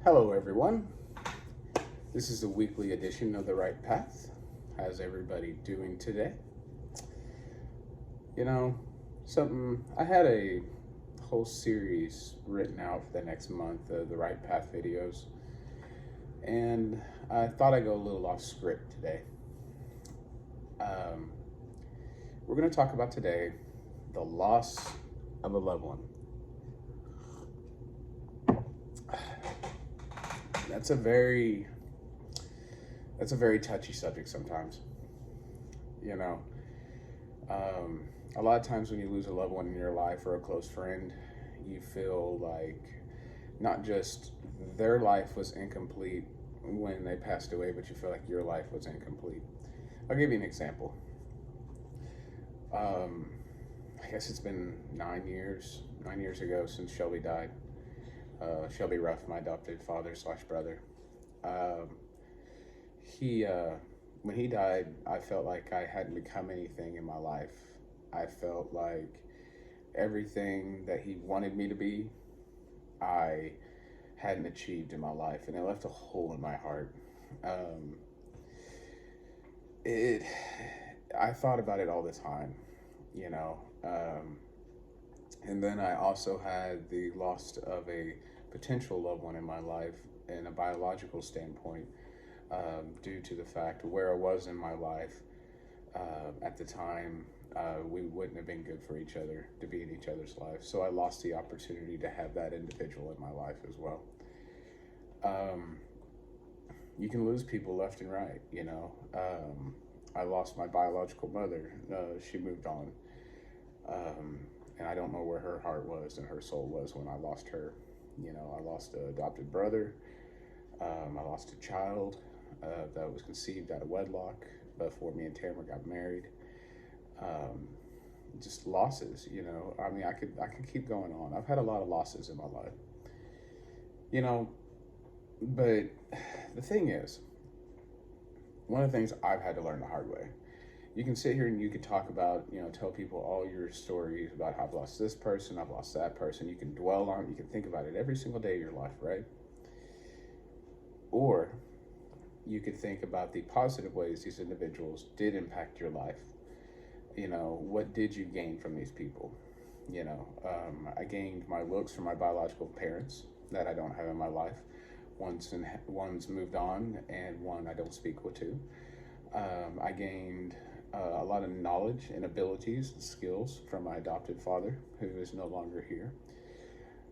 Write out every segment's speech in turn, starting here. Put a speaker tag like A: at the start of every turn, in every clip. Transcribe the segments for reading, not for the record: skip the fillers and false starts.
A: Hello, everyone. This is a weekly edition of The Right Path. How's everybody doing today? You know, I had a whole series written out for the next month of The Right Path videos, and I thought I'd go a little off script today. Um, we're going to talk about today the loss of a loved one. That's a very touchy subject sometimes. You know, a lot of times when you lose a loved one in your life or a close friend, you feel like not just their life was incomplete when they passed away, but you feel like your life was incomplete. I'll give you an example. Um, I guess it's been 9 years ago since Shelby died. Shelby Ruff, my adopted father slash brother. Um, he when he died, I felt like I hadn't become anything in my life. I felt like everything that he wanted me to be, I hadn't achieved in my life, and it left a hole in my heart. Um, it, I thought about it all the time, you know. And then I also had the loss of a potential loved one in my life in a biological standpoint, due to the fact where I was in my life at the time. We wouldn't have been good for each other to be in each other's lives. So I lost the opportunity to have that individual in my life as well. Um, you can lose people left and right, you know. I lost my biological mother. She moved on. Um, and I don't know where her heart was and her soul was when I lost her. You know, I lost an adopted brother. I lost a child that was conceived out of wedlock before me and Tamara got married. Um, just losses, you know. I mean, I could keep going on. I've had a lot of losses in my life, you know. But the thing is, one of the things I've had to learn the hard way. You can sit here and you can talk about, you know, tell people all your stories about how I've lost this person, I've lost that person. You can dwell on it, you can think about it every single day of your life, right? Or you could think about the positive ways these individuals did impact your life. You know, what did you gain from these people? You know, I gained my looks from my biological parents that I don't have in my life. One's moved on, and one I don't speak with to. I gained a lot of knowledge and abilities and skills from my adopted father, who is no longer here.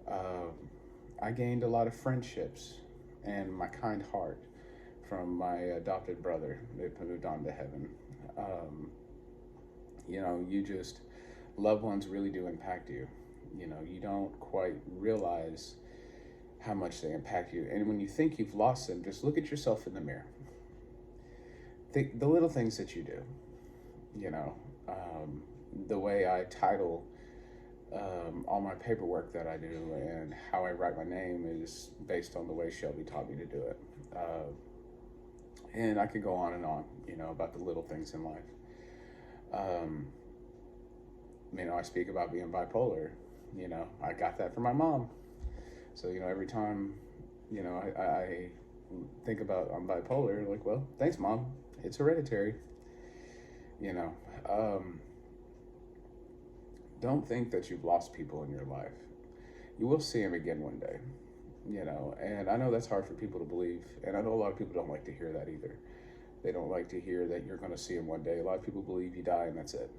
A: Um, I gained a lot of friendships and my kind heart from my adopted brother who moved on to heaven. Um, you know, loved ones really do impact you. You know, you don't quite realize how much they impact you. And when you think you've lost them, just look at yourself in the mirror. The little things that you do, you know, the way I title all my paperwork that I do and how I write my name is based on the way Shelby taught me to do it. And I could go on, you know, about the little things in life. Um, you know, I speak about being bipolar. You know, I got that from my mom. So, you know, every time, you know, I think about I'm bipolar, like, well, thanks, Mom. It's hereditary. You know, don't think that you've lost people in your life. You will see them again one day, you know, and I know that's hard for people to believe. And I know a lot of people don't like to hear that either. They don't like to hear that you're going to see them one day. A lot of people believe you die and that's it.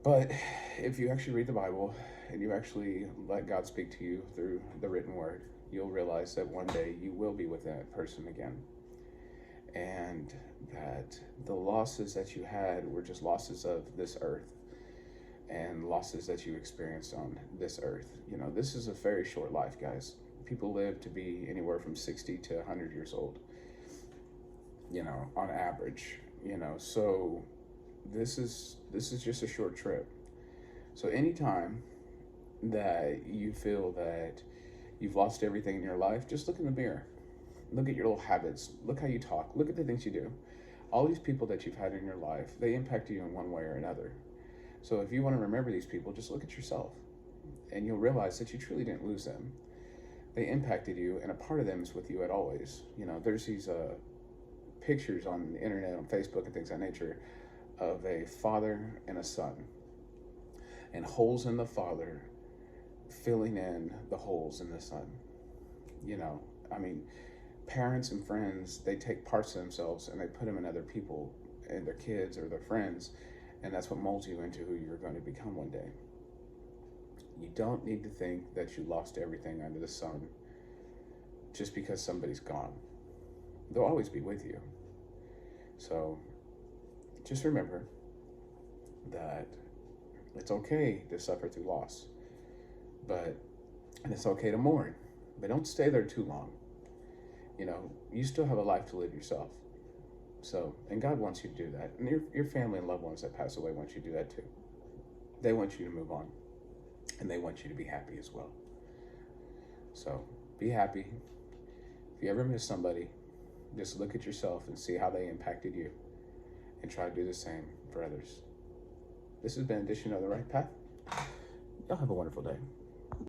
A: But if you actually read the Bible and you actually let God speak to you through the written word, you'll realize that one day you will be with that person again. And that the losses that you had were just losses of this earth and losses that you experienced on this earth. You know, this is a very short life, guys. People live to be anywhere from 60 to 100 years old, you know, on average, you know. So this is just a short trip. So anytime that you feel that you've lost everything in your life, just look in the mirror. Look at your little habits. Look how you talk. Look at the things you do. All these people that you've had in your life, they impact you in one way or another. So if you want to remember these people, just look at yourself and you'll realize that you truly didn't lose them. they impacted you, and a part of them is with you at always. You know, there's these pictures on the internet, on Facebook and things of that nature, of a father and a son, and holes in the father filling in the holes in the son. You know, I mean, parents and friends, they take parts of themselves and they put them in other people and their kids or their friends, and that's what molds you into who you're going to become one day. You don't need to think that you lost everything under the sun just because somebody's gone. They'll always be with you. So just remember that it's okay to suffer through loss, and it's okay to mourn, but don't stay there too long. You know, you still have a life to live yourself. So, and God wants you to do that. And your family and loved ones that pass away want you to do that too. They want you to move on, and they want you to be happy as well. So be happy. If you ever miss somebody, just look at yourself and see how they impacted you, and try to do the same for others. This has been Edition of the Right Path. Y'all have a wonderful day.